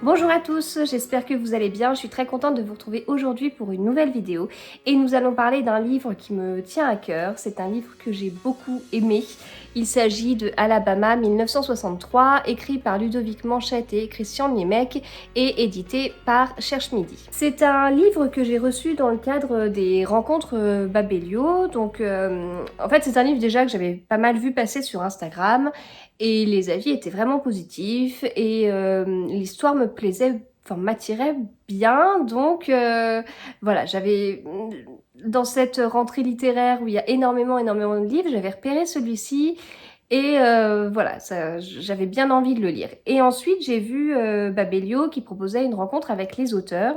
Bonjour à tous, j'espère que vous allez bien. Je suis très contente de vous retrouver aujourd'hui pour une nouvelle vidéo et nous allons parler d'un livre qui me tient à cœur. C'est un livre que j'ai beaucoup aimé. Il s'agit de Alabama 1963, écrit par Ludovic Manchette et Christian Niemek et édité par Cherche Midi. C'est un livre que j'ai reçu dans le cadre des rencontres Babelio. Donc, en fait, c'est un livre déjà que j'avais pas mal vu passer sur Instagram. Et les avis étaient vraiment positifs et l'histoire me plaisait, enfin m'attirait bien. Donc voilà, j'avais dans cette rentrée littéraire où il y a énormément de livres, j'avais repéré celui-ci et voilà, j'avais bien envie de le lire. Et ensuite, j'ai vu Babelio qui proposait une rencontre avec les auteurs.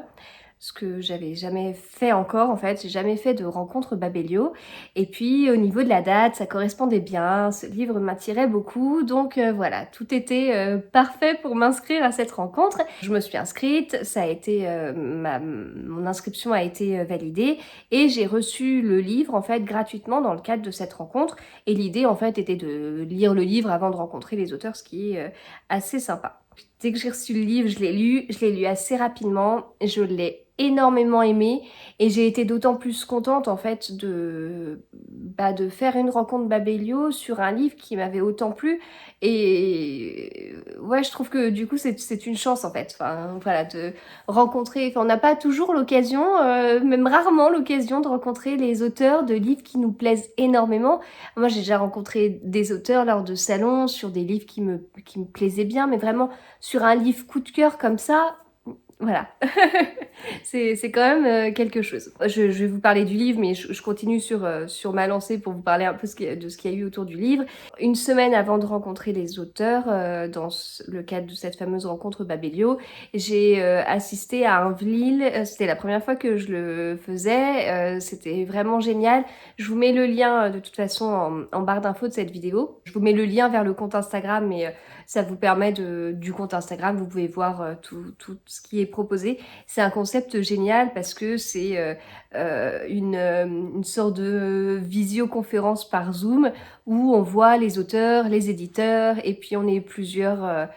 Ce que j'avais jamais fait encore en fait, j'ai jamais fait de rencontre Babelio. Et puis au niveau de la date, ça correspondait bien, ce livre m'attirait beaucoup, donc voilà, tout était parfait pour m'inscrire à cette rencontre. Je me suis inscrite, ça a été, mon inscription a été validée et j'ai reçu le livre en fait gratuitement dans le cadre de cette rencontre. Et l'idée en fait était de lire le livre avant de rencontrer les auteurs, ce qui est assez sympa. Dès que j'ai reçu le livre, je l'ai lu assez rapidement, je l'ai énormément aimé et j'ai été d'autant plus contente en fait de faire une rencontre Babelio sur un livre qui m'avait autant plu et ouais, je trouve que du coup c'est une chance en fait, enfin voilà, de rencontrer, enfin, on n'a pas toujours l'occasion, même rarement l'occasion de rencontrer les auteurs de livres qui nous plaisent énormément. Moi j'ai déjà rencontré des auteurs lors de salons sur des livres qui me plaisaient bien, mais vraiment sur un livre coup de cœur comme ça, voilà. C'est quand même quelque chose. Je vais vous parler du livre, mais je continue sur ma lancée pour vous parler un peu de ce qu'il y a eu autour du livre. Une semaine avant de rencontrer les auteurs, dans le cadre de cette fameuse rencontre Babelio, j'ai assisté à un Vlil. C'était la première fois que je le faisais. C'était vraiment génial. Je vous mets le lien de toute façon en barre d'infos de cette vidéo. Je vous mets le lien vers le compte Instagram, mais ça vous permet du compte Instagram, vous pouvez voir tout ce qui est proposé. C'est un concept génial parce que c'est une sorte de visioconférence par Zoom où on voit les auteurs, les éditeurs et puis on est plusieurs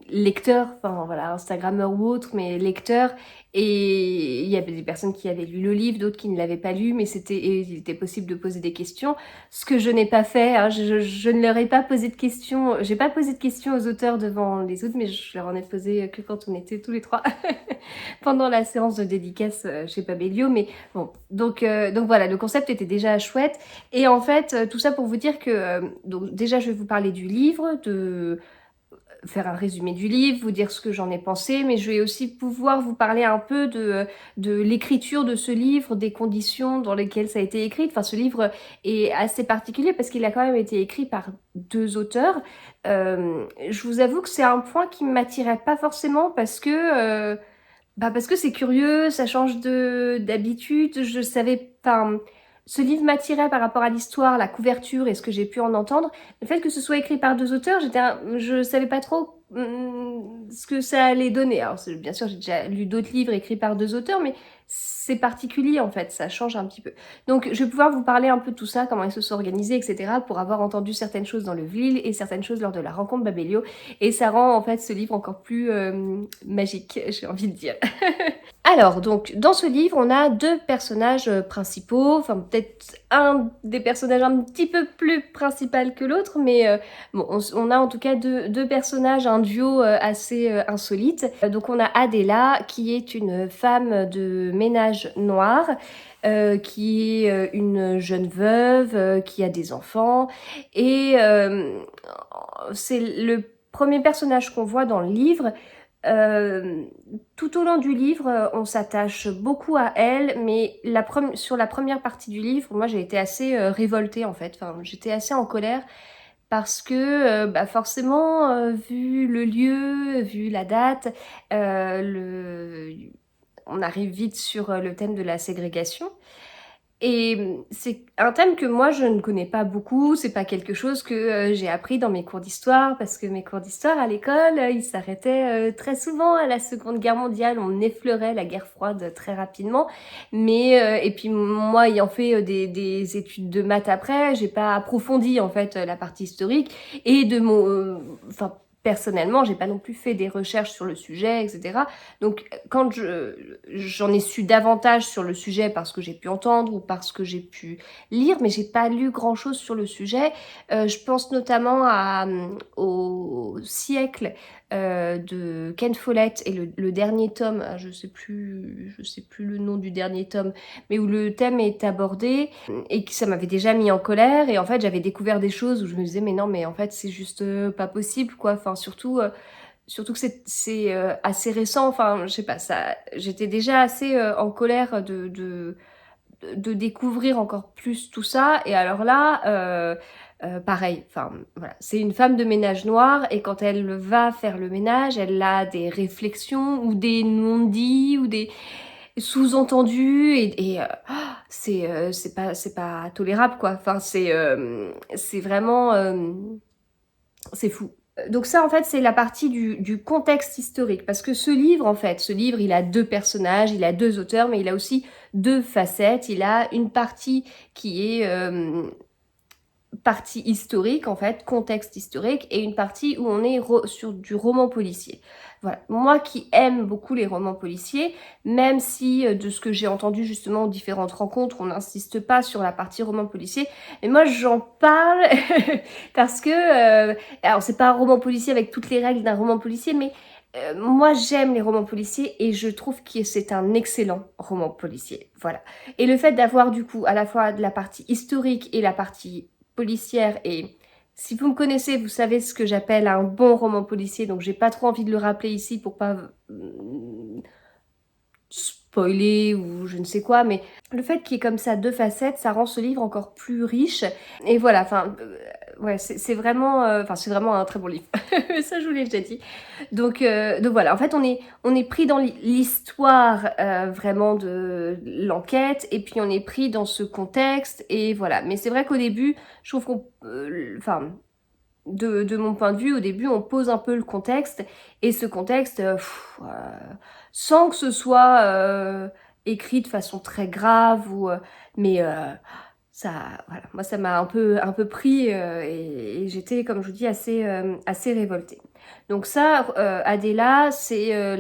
lecteurs, enfin voilà, Instagrammeurs ou autres, mais lecteurs. Et il y avait des personnes qui avaient lu le livre, d'autres qui ne l'avaient pas lu, mais il était possible de poser des questions. Ce que je n'ai pas fait, hein, je ne leur ai pas posé de questions. J'ai pas posé de questions aux auteurs devant les autres, mais je leur en ai posé que quand on était tous les trois pendant la séance de dédicace chez Babelio. Mais bon, donc voilà, le concept était déjà chouette. Et en fait, tout ça pour vous dire que donc déjà je vais vous parler du livre, de faire un résumé du livre, vous dire ce que j'en ai pensé, mais je vais aussi pouvoir vous parler un peu de l'écriture de ce livre, des conditions dans lesquelles ça a été écrit. Enfin, ce livre est assez particulier parce qu'il a quand même été écrit par deux auteurs. Je vous avoue que c'est un point qui ne m'attirait pas forcément parce que c'est curieux, ça change d'habitude, je savais pas... Ce livre m'attirait par rapport à l'histoire, la couverture et ce que j'ai pu en entendre. Le fait que ce soit écrit par deux auteurs, je savais pas trop ce que ça allait donner. Alors bien sûr, j'ai déjà lu d'autres livres écrits par deux auteurs, mais c'est particulier en fait, ça change un petit peu. Donc je vais pouvoir vous parler un peu de tout ça, comment ils se sont organisés, etc. pour avoir entendu certaines choses dans le Vlil et certaines choses lors de la rencontre Babelio. Et ça rend en fait ce livre encore plus magique, j'ai envie de dire. Alors, donc, dans ce livre, on a deux personnages principaux, enfin peut-être un des personnages un petit peu plus principal que l'autre, mais bon, on a en tout cas deux personnages, un duo assez insolite. Donc on a Adela, qui est une femme de ménage noir, qui est une jeune veuve, qui a des enfants, et c'est le premier personnage qu'on voit dans le livre. Euh, Tout au long du livre, on s'attache beaucoup à elle, mais sur la première partie du livre, moi j'ai été assez révoltée en fait, enfin, j'étais assez en colère parce que forcément, vu le lieu, vu la date, on arrive vite sur le thème de la ségrégation. Et c'est un thème que moi je ne connais pas beaucoup, c'est pas quelque chose que j'ai appris dans mes cours d'histoire, parce que mes cours d'histoire à l'école, ils s'arrêtaient très souvent à la Seconde Guerre mondiale, on effleurait la guerre froide très rapidement, mais et puis moi ayant fait des études de maths après, j'ai pas approfondi en fait la partie historique, et enfin personnellement, j'ai pas non plus fait des recherches sur le sujet, etc. Donc quand j'en ai su davantage sur le sujet parce que j'ai pu entendre ou parce que j'ai pu lire, mais j'ai pas lu grand chose sur le sujet. Je pense notamment au siècle de Ken Follett et le dernier tome, je sais plus le nom du dernier tome, mais où le thème est abordé et que ça m'avait déjà mis en colère. Et en fait, j'avais découvert des choses où je me disais mais non, mais en fait c'est juste pas possible quoi. Enfin surtout que c'est assez récent. Enfin je sais pas, ça, j'étais déjà assez en colère de découvrir encore plus tout ça. Et alors là, pareil, enfin voilà, c'est une femme de ménage noire et quand elle va faire le ménage, elle a des réflexions ou des non-dits ou des sous-entendus et c'est pas tolérable quoi. Enfin c'est vraiment c'est fou. Donc ça, en fait, c'est la partie du contexte historique. Parce que ce livre, en fait, il a deux personnages, il a deux auteurs, mais il a aussi deux facettes. Il a une partie qui est partie historique, en fait, contexte historique, et une partie où on est sur du roman policier. Voilà. Moi qui aime beaucoup les romans policiers, même si de ce que j'ai entendu justement aux différentes rencontres, on n'insiste pas sur la partie roman policier, et moi j'en parle parce que, alors c'est pas un roman policier avec toutes les règles d'un roman policier, mais moi j'aime les romans policiers et je trouve que c'est un excellent roman policier, voilà. Et le fait d'avoir du coup à la fois de la partie historique et la partie policière, et si vous me connaissez, vous savez ce que j'appelle un bon roman policier, donc j'ai pas trop envie de le rappeler ici pour pas spoiler ou je ne sais quoi, mais le fait qu'il y ait comme ça deux facettes, ça rend ce livre encore plus riche. Et voilà, enfin, ouais, c'est vraiment, c'est vraiment un très bon livre. Ça, je vous l'ai déjà dit. Donc voilà, en fait, on est pris dans l'histoire vraiment de l'enquête, et puis on est pris dans ce contexte, et voilà. Mais c'est vrai qu'au début, je trouve qu'on, de mon point de vue, au début, on pose un peu le contexte, et ce contexte, sans que ce soit écrit de façon très grave, mais ça, voilà, moi ça m'a un peu pris, et j'étais, comme je vous dis, assez révoltée. Donc ça, Adela, c'est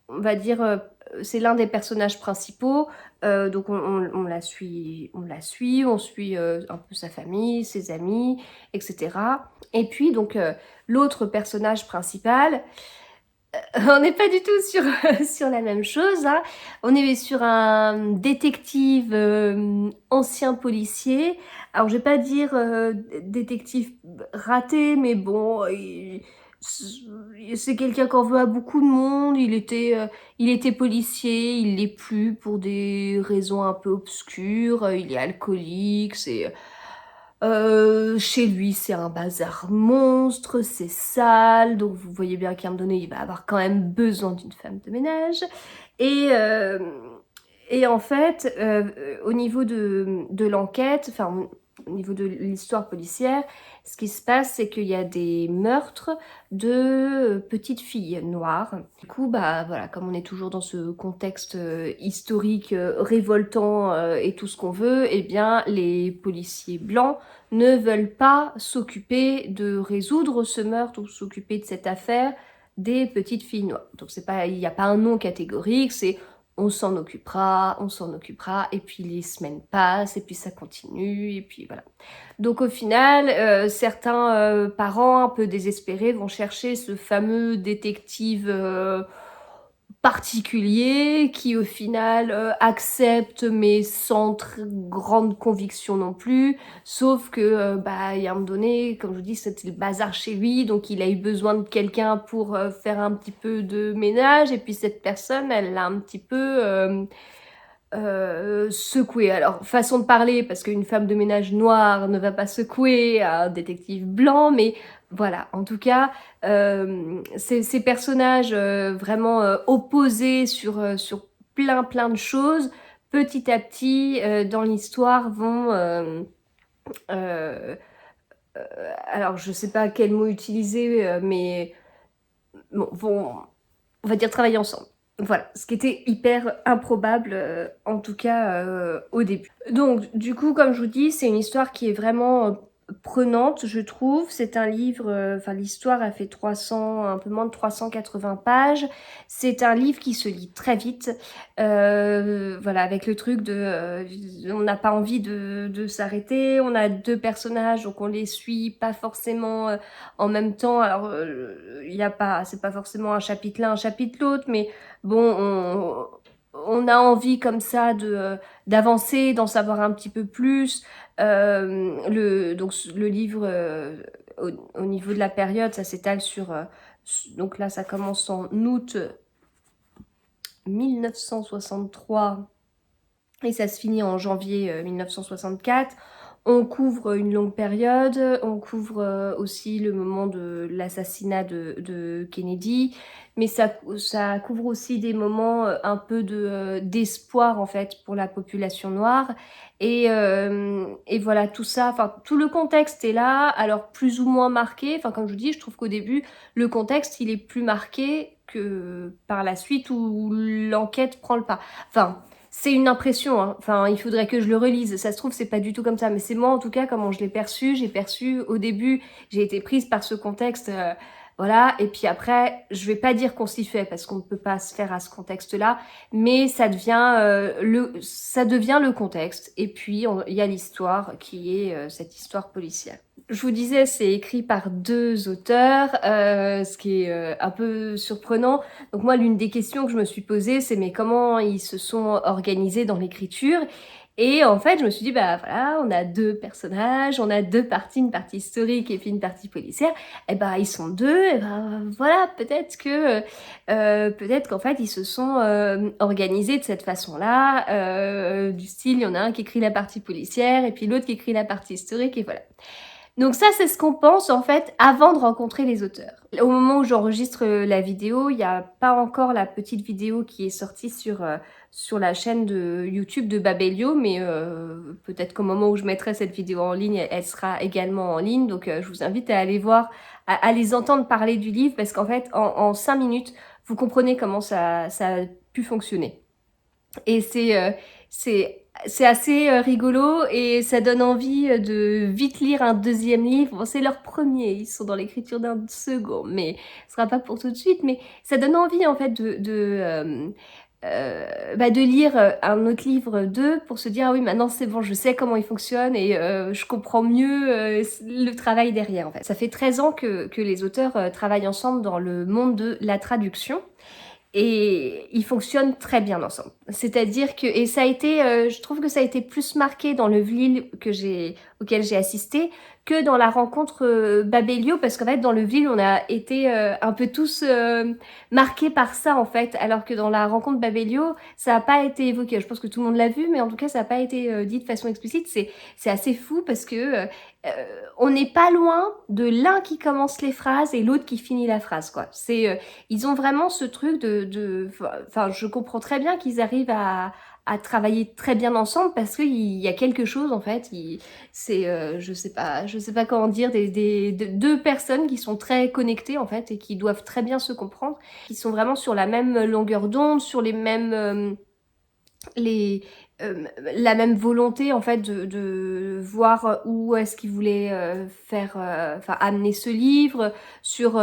on va dire, c'est l'un des personnages principaux. Donc on la suit, on suit un peu sa famille, ses amis, etc. Et puis donc l'autre personnage principal, on n'est pas du tout sur, sur la même chose, hein. On est sur un détective ancien policier. Alors je vais pas dire détective raté, mais bon, c'est quelqu'un qu'on veut à beaucoup de monde. Il était policier, il l'est plus pour des raisons un peu obscures. Il est alcoolique, chez lui, c'est un bazar monstre, c'est sale, donc vous voyez bien qu'à un moment donné, il va avoir quand même besoin d'une femme de ménage. Et, euh, et en fait, au niveau de l'enquête, enfin, au niveau de l'histoire policière, ce qui se passe, c'est qu'il y a des meurtres de petites filles noires. Du coup, bah voilà, comme on est toujours dans ce contexte historique révoltant et tout ce qu'on veut, eh bien, les policiers blancs ne veulent pas s'occuper de résoudre ce meurtre ou s'occuper de cette affaire des petites filles noires. Donc c'est pas, il n'y a pas un nom catégorique, c'est on s'en occupera, et puis les semaines passent, et puis ça continue, et puis voilà. Donc au final, certains parents un peu désespérés vont chercher ce fameux détective particulier qui au final accepte mais sans grande conviction non plus, sauf que bah il y a un moment donné, comme je vous dis, c'était le bazar chez lui, donc il a eu besoin de quelqu'un pour faire un petit peu de ménage, et puis cette personne, elle l'a un petit peu secoué. Alors, façon de parler, parce qu'une femme de ménage noire ne va pas secouer un détective blanc, mais voilà, en tout cas, ces personnages vraiment opposés sur plein de choses, petit à petit, dans l'histoire, vont... alors, je sais pas quel mot utiliser, mais bon, vont, on va dire, travailler ensemble. Voilà, ce qui était hyper improbable, en tout cas au début. Donc, du coup, comme je vous dis, c'est une histoire qui est vraiment prenante, je trouve. C'est un livre, enfin l'histoire a fait 300, un peu moins de 380 pages. C'est un livre qui se lit très vite. Voilà, avec le truc de, on n'a pas envie de s'arrêter. On a deux personnages, donc on les suit pas forcément en même temps. Alors, il y a pas, c'est pas forcément un chapitre l'un, un chapitre l'autre, mais bon, on a envie comme ça de d'avancer, d'en savoir un petit peu plus. Donc le livre, au niveau de la période, ça s'étale sur... donc là, ça commence en août 1963 et ça se finit en janvier 1964. On couvre une longue période, on couvre aussi le moment de l'assassinat de Kennedy, mais ça couvre aussi des moments un peu d'espoir en fait pour la population noire. Et voilà, tout ça, enfin tout le contexte est là, alors plus ou moins marqué. Enfin comme je vous dis, je trouve qu'au début, le contexte il est plus marqué que par la suite où l'enquête prend le pas. Enfin, c'est une impression, hein. Enfin, il faudrait que je le relise. Ça se trouve, c'est pas du tout comme ça. Mais c'est moi, en tout cas, comment je l'ai perçu. J'ai perçu, au début, j'ai été prise par ce contexte, voilà. Et puis après, je vais pas dire qu'on s'y fait, parce qu'on ne peut pas se faire à ce contexte-là. Mais ça devient, ça devient le contexte. Et puis, il y a l'histoire, qui est cette histoire policière. Je vous disais, c'est écrit par deux auteurs, ce qui est un peu surprenant. Donc moi, l'une des questions que je me suis posée, c'est mais comment ils se sont organisés dans l'écriture? Et en fait, je me suis dit, bah voilà, on a deux personnages, on a deux parties, une partie historique et puis une partie policière. Et ben ils sont deux, et ben voilà, peut-être qu'en fait ils se sont organisés de cette façon-là, du style, il y en a un qui écrit la partie policière et puis l'autre qui écrit la partie historique, et voilà. Donc ça, c'est ce qu'on pense en fait avant de rencontrer les auteurs. Au moment où j'enregistre la vidéo, il n'y a pas encore la petite vidéo qui est sortie sur la chaîne de YouTube de Babelio, mais peut-être qu'au moment où je mettrai cette vidéo en ligne, elle sera également en ligne. Donc je vous invite à aller voir, à les entendre parler du livre, parce qu'en fait, en 5 minutes, vous comprenez comment ça a pu fonctionner. Et c'est assez rigolo et ça donne envie de vite lire un deuxième livre. Bon, c'est leur premier, ils sont dans l'écriture d'un second, mais ce sera pas pour tout de suite. Mais ça donne envie en fait de lire un autre livre d'eux pour se dire ah oui, maintenant c'est bon, je sais comment il fonctionne et je comprends mieux le travail derrière en fait. Ça fait 13 ans que les auteurs travaillent ensemble dans le monde de la traduction. Et ils fonctionnent très bien ensemble. C'est-à-dire que, et ça a été, je trouve que ça a été plus marqué dans le VLIL auquel j'ai assisté, que dans la rencontre Babelio, parce qu'en fait, dans le VLIL, on a été un peu tous marqués par ça, en fait, alors que dans la rencontre Babelio, ça n'a pas été évoqué. Je pense que tout le monde l'a vu, mais en tout cas, ça n'a pas été dit de façon explicite. C'est assez fou parce que on n'est pas loin de l'un qui commence les phrases et l'autre qui finit la phrase, quoi. Ils ont vraiment ce truc enfin, je comprends très bien qu'ils arrivent à travailler très bien ensemble parce qu'il y a quelque chose, en fait, je sais pas comment dire, deux personnes qui sont très connectées, en fait, et qui doivent très bien se comprendre, qui sont vraiment sur la même longueur d'onde, sur les mêmes, les, la même volonté en fait de voir où est-ce qu'ils voulaient enfin amener ce livre sur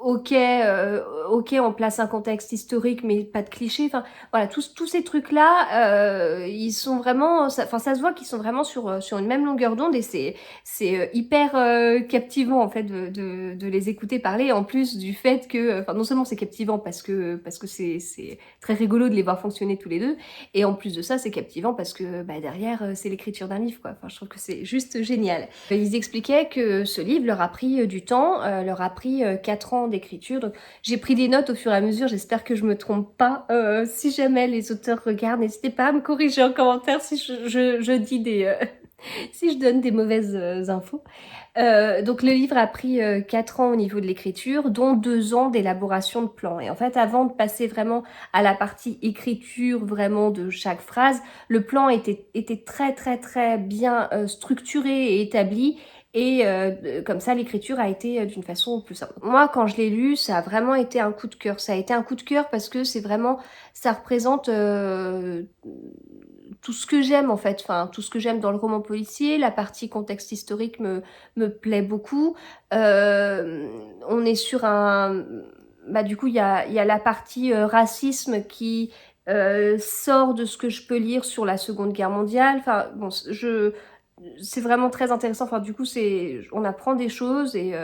ok, ok, on place un contexte historique mais pas de clichés, enfin voilà, tous ces trucs là ils sont vraiment, enfin ça se voit qu'ils sont vraiment sur une même longueur d'onde et c'est hyper captivant en fait de les écouter parler, en plus du fait que, enfin non seulement c'est captivant parce que c'est très rigolo de les voir fonctionner tous les deux, et en plus de ça c'est captivant parce que bah, derrière c'est l'écriture d'un livre, quoi. Enfin je trouve que c'est juste génial. Ils expliquaient que ce livre leur a pris du temps, leur a pris 4 ans d'écriture, donc j'ai pris des notes au fur et à mesure, j'espère que je me trompe pas. Si jamais les auteurs regardent, n'hésitez pas à me corriger en commentaire si je dis des... si je donne des mauvaises infos. Donc le livre a pris 4 ans au niveau de l'écriture, dont 2 ans d'élaboration de plans. Et en fait, avant de passer vraiment à la partie écriture vraiment de chaque phrase, le plan était très très très bien structuré et établi. Et comme ça, l'écriture a été d'une façon plus simple. Moi, quand je l'ai lu, ça a vraiment été un coup de cœur. Ça a été un coup de cœur parce que c'est vraiment, ça représente tout ce que j'aime en fait, enfin tout ce que j'aime dans le roman policier. La partie contexte historique me plaît beaucoup. On est sur un... Bah, du coup, il y a la partie racisme qui sort de ce que je peux lire sur la Seconde Guerre mondiale. Enfin, bon, c'est vraiment très intéressant. Enfin, du coup, on apprend des choses et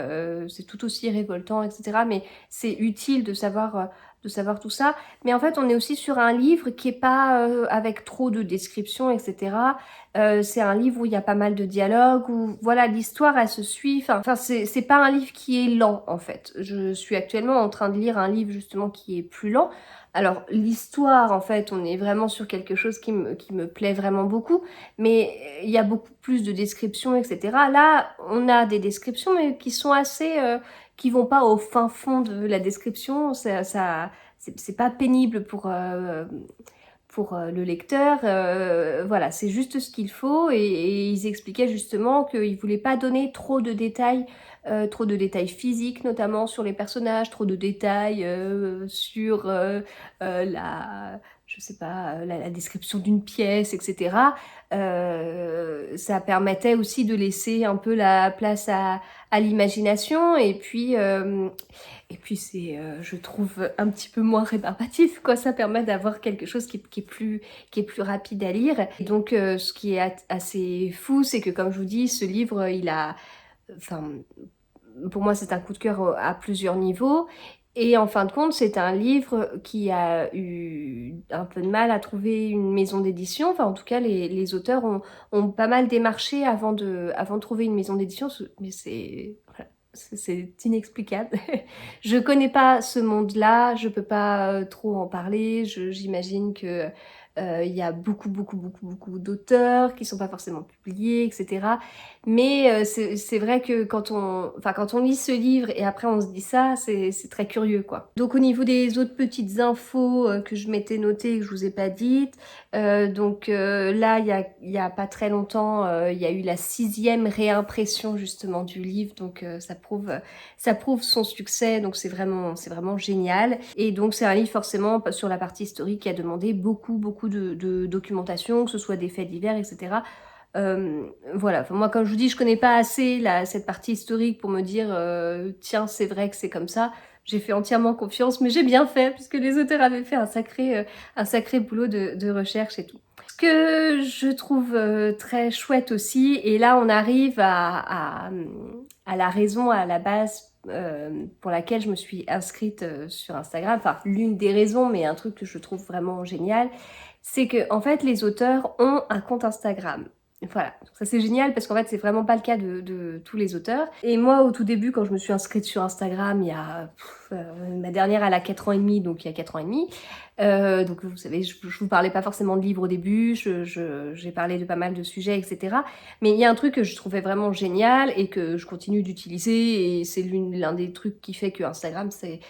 c'est tout aussi révoltant, etc. Mais c'est utile de savoir tout ça. Mais en fait, on est aussi sur un livre qui est pas avec trop de descriptions, etc. C'est un livre où il y a pas mal de dialogues, où voilà, l'histoire, elle se suit. Enfin, c'est pas un livre qui est lent, en fait. Je suis actuellement en train de lire un livre, justement, qui est plus lent. Alors, l'histoire, en fait, on est vraiment sur quelque chose qui me plaît vraiment beaucoup, mais il y a beaucoup plus de descriptions, etc. Là, on a des descriptions, mais qui sont assez... qui vont pas au fin fond de la description. C'est pas pénible pour le lecteur. Voilà, c'est juste ce qu'il faut. Et ils expliquaient justement qu'ils voulaient pas donner trop de détails physiques, notamment sur les personnages, trop de détails sur je sais pas, la description d'une pièce, etc. Ça permettait aussi de laisser un peu la place à l'imagination. Et puis c'est, je trouve, un petit peu moins rébarbatif, quoi. Ça permet d'avoir quelque chose qui est plus rapide à lire. Et donc, ce qui est assez fou, c'est que, comme je vous dis, ce livre, enfin, pour moi, c'est un coup de cœur à plusieurs niveaux. Et en fin de compte, c'est un livre qui a eu un peu de mal à trouver une maison d'édition. Enfin, en tout cas, les auteurs ont pas mal démarché avant de trouver une maison d'édition. Mais voilà, c'est inexplicable. Je connais pas ce monde-là, je peux pas trop en parler. J'imagine que il y a beaucoup d'auteurs qui sont pas forcément publiés, etc. Mais c'est vrai que quand on lit ce livre et après on se dit ça, c'est très curieux, quoi. Donc au niveau des autres petites infos que je m'étais notées et que je vous ai pas dites, là, il y a pas très longtemps, il y a eu la 6e réimpression justement du livre, donc ça prouve son succès, donc c'est vraiment génial. Et donc c'est un livre forcément sur la partie historique qui a demandé beaucoup de documentation, que ce soit des faits divers, etc. Voilà, enfin, moi comme je vous dis, je connais pas assez cette partie historique pour me dire tiens, c'est vrai que c'est comme ça. J'ai fait entièrement confiance, mais j'ai bien fait puisque les auteurs avaient fait un sacré boulot de recherche et tout. Ce que je trouve très chouette aussi, et là on arrive à la raison à la base pour laquelle je me suis inscrite sur Instagram, enfin l'une des raisons, mais un truc que je trouve vraiment génial, c'est que en fait les auteurs ont un compte Instagram. Voilà, ça c'est génial parce qu'en fait c'est vraiment pas le cas de tous les auteurs. Et moi au tout début quand je me suis inscrite sur Instagram, il y a ma dernière elle a 4 ans et demi, donc il y a 4 ans et demi. Donc vous savez, je vous parlais pas forcément de livres au début, j'ai parlé de pas mal de sujets, etc. Mais il y a un truc que je trouvais vraiment génial et que je continue d'utiliser, et c'est l'un des trucs qui fait que Instagram c'est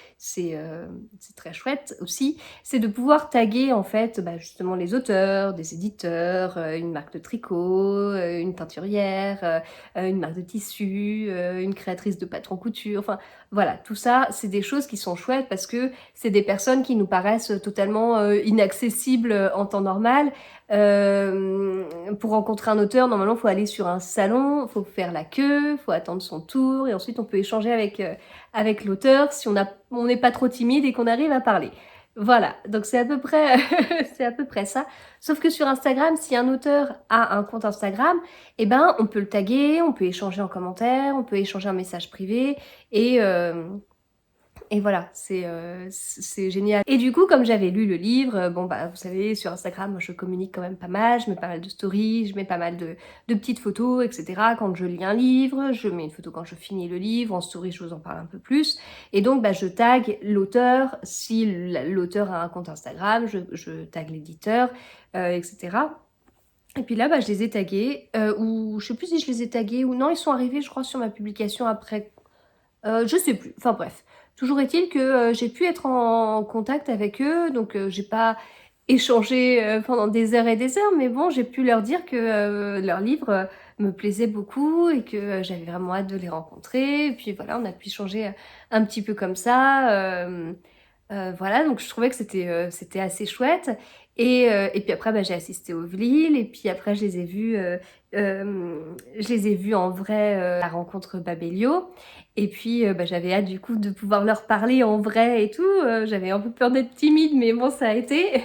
très chouette aussi, c'est de pouvoir taguer en fait justement les auteurs, des éditeurs, une marque de tricot, une teinturière, une marque de tissu, une créatrice de patron couture, enfin voilà, tout ça c'est des choses qui sont chouettes parce que c'est des personnes qui nous paraissent totalement inaccessibles en temps normal. Pour rencontrer un auteur, normalement, il faut aller sur un salon, il faut faire la queue, il faut attendre son tour, et ensuite on peut échanger avec l'auteur si on n'est pas trop timide et qu'on arrive à parler. Voilà, donc c'est à peu près, c'est à peu près ça. Sauf que sur Instagram, si un auteur a un compte Instagram, eh ben, on peut le taguer, on peut échanger en commentaire, on peut échanger un message privé, et... Et voilà, c'est génial. Et du coup, comme j'avais lu le livre, bon bah vous savez, sur Instagram, moi, je communique quand même pas mal, je mets pas mal de stories, je mets pas mal de petites photos, etc. Quand je lis un livre, je mets une photo quand je finis le livre, en story je vous en parle un peu plus. Et donc bah, je tag l'auteur, si l'auteur a un compte Instagram, je tag l'éditeur, etc. Et puis là, bah, je les ai tagués, ou je sais plus si je les ai tagués ou non, ils sont arrivés je crois sur ma publication après. Je sais plus, enfin bref. Toujours est-il que j'ai pu être en contact avec eux, donc j'ai pas échangé pendant des heures et des heures, mais bon, j'ai pu leur dire que leur livre me plaisait beaucoup et que j'avais vraiment hâte de les rencontrer. Et puis voilà, on a pu échanger un petit peu comme ça. Voilà, donc je trouvais que c'était assez chouette. Et puis après, j'ai assisté au VLIL, et puis après, je les ai vus en vrai à la rencontre Babelio. Et puis, j'avais hâte du coup de pouvoir leur parler en vrai et tout. J'avais un peu peur d'être timide, mais bon, ça a été.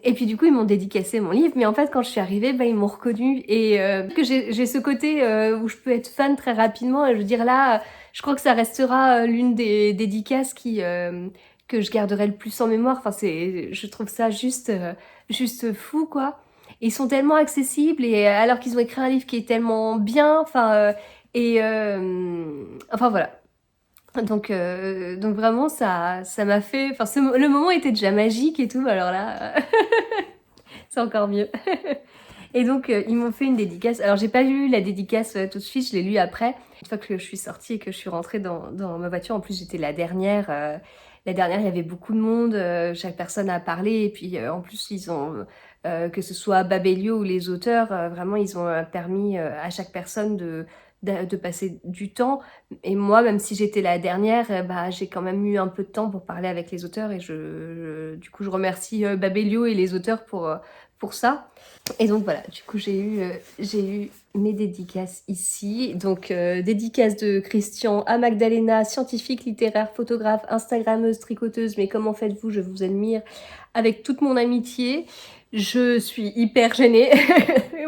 Et puis du coup, ils m'ont dédicacé mon livre. Mais en fait, quand je suis arrivée, ils m'ont reconnue. Et que j'ai ce côté où je peux être fan très rapidement. Et je veux dire, là, je crois que ça restera l'une des dédicaces que je garderai le plus en mémoire. Enfin, je trouve ça juste fou, quoi. Ils sont tellement accessibles, et alors qu'ils ont écrit un livre qui est tellement bien, enfin voilà. Donc vraiment, ça m'a fait... Enfin, le moment était déjà magique et tout, alors là, c'est encore mieux. Et donc, ils m'ont fait une dédicace. Alors, j'ai pas lu la dédicace tout de suite, je l'ai lu après. Une fois que je suis sortie et que je suis rentrée dans ma voiture, en plus, j'étais la dernière. La dernière, il y avait beaucoup de monde, chaque personne a parlé. Et puis, en plus, ils ont, que ce soit Babelio ou les auteurs, vraiment, ils ont permis à chaque personne de passer du temps. Et moi, même si j'étais la dernière, j'ai quand même eu un peu de temps pour parler avec les auteurs. Et du coup, je remercie Babelio et les auteurs pour ça. Et donc voilà, du coup j'ai eu mes dédicaces ici. Donc dédicace de Christian à Magdalena, scientifique, littéraire, photographe, instagrammeuse, tricoteuse, mais comment faites-vous? Je vous admire avec toute mon amitié. Je suis hyper gênée.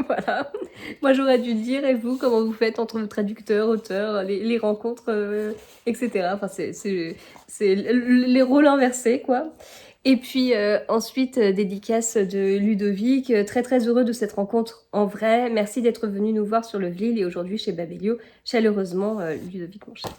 Voilà. Moi j'aurais dû dire, et vous, comment vous faites entre traducteur, auteur, les rencontres, etc. Enfin c'est les rôles inversés, quoi. Et puis ensuite, dédicace de Ludovic, très très heureux de cette rencontre en vrai. Merci d'être venu nous voir sur le VLIL et aujourd'hui chez Babelio. Chaleureusement, Ludovic mon chat.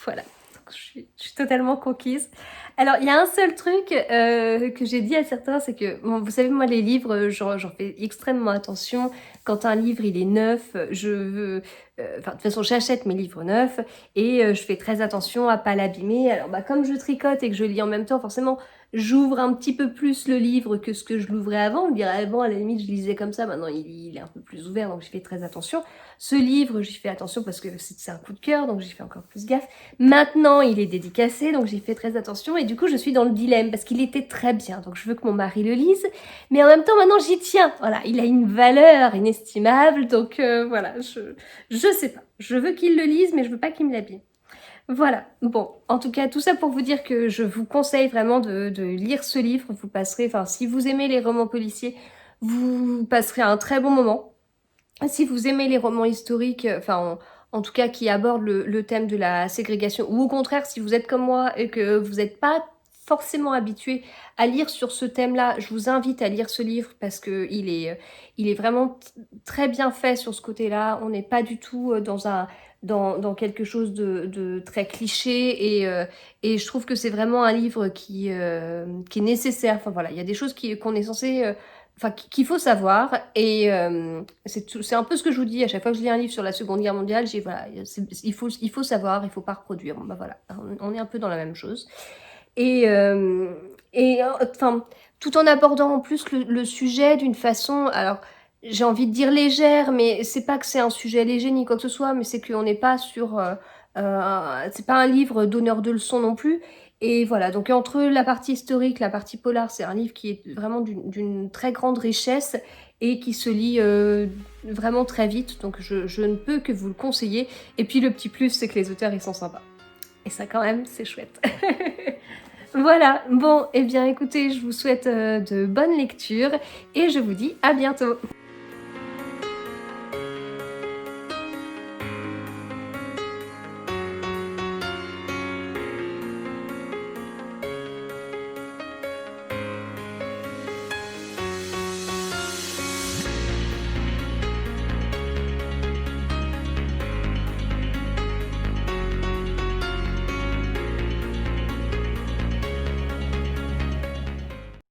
Voilà, donc, je suis totalement conquise. Alors, il y a un seul truc que j'ai dit à certains, c'est que, bon, vous savez, moi, les livres, j'en fais extrêmement attention. Quand un livre, il est neuf, je veux... de toute façon, j'achète mes livres neufs et je fais très attention à pas l'abîmer. Alors, comme je tricote et que je lis en même temps, forcément, j'ouvre un petit peu plus le livre que ce que je l'ouvrais avant. Je dirais avant, à la limite, je lisais comme ça. Maintenant, il est un peu plus ouvert, donc j'y fais très attention. Ce livre, j'y fais attention parce que c'est un coup de cœur, donc j'y fais encore plus gaffe. Maintenant, il est dédicacé, donc j'y fais très attention. Et du coup, je suis dans le dilemme parce qu'il était très bien. Donc, je veux que mon mari le lise. Mais en même temps, maintenant, j'y tiens. Voilà, il a une valeur inestimable. Donc, voilà, je sais pas. Je veux qu'il le lise, mais je veux pas qu'il me l'abîme. Voilà, bon, en tout cas, tout ça pour vous dire que je vous conseille vraiment de lire ce livre. Vous passerez, enfin, si vous aimez les romans policiers, vous passerez un très bon moment. Si vous aimez les romans historiques, en tout cas qui abordent le thème de la ségrégation, ou au contraire, si vous êtes comme moi et que vous n'êtes pas forcément habitué à lire sur ce thème-là, je vous invite à lire ce livre parce que il est vraiment très bien fait sur ce côté-là. On n'est pas du tout dans quelque chose de très cliché et je trouve que c'est vraiment un livre qui est nécessaire. Enfin voilà, il y a des choses qu'on est censé... qu'il faut savoir, et c'est un peu ce que je vous dis à chaque fois que je lis un livre sur la Seconde Guerre mondiale, voilà, il faut savoir, il faut pas reproduire. Bon, voilà, on est un peu dans la même chose. Et, tout en abordant en plus le sujet d'une façon, alors j'ai envie de dire légère, mais c'est pas que c'est un sujet léger ni quoi que ce soit, mais c'est qu'on n'est pas sur... c'est pas un livre donneur de leçons non plus. Et voilà, donc entre la partie historique, la partie polar, c'est un livre qui est vraiment d'une très grande richesse et qui se lit vraiment très vite. Donc je ne peux que vous le conseiller. Et puis le petit plus, c'est que les auteurs, ils sont sympas. Et ça quand même, c'est chouette. Voilà, bon, eh bien écoutez, je vous souhaite de bonnes lectures et je vous dis à bientôt.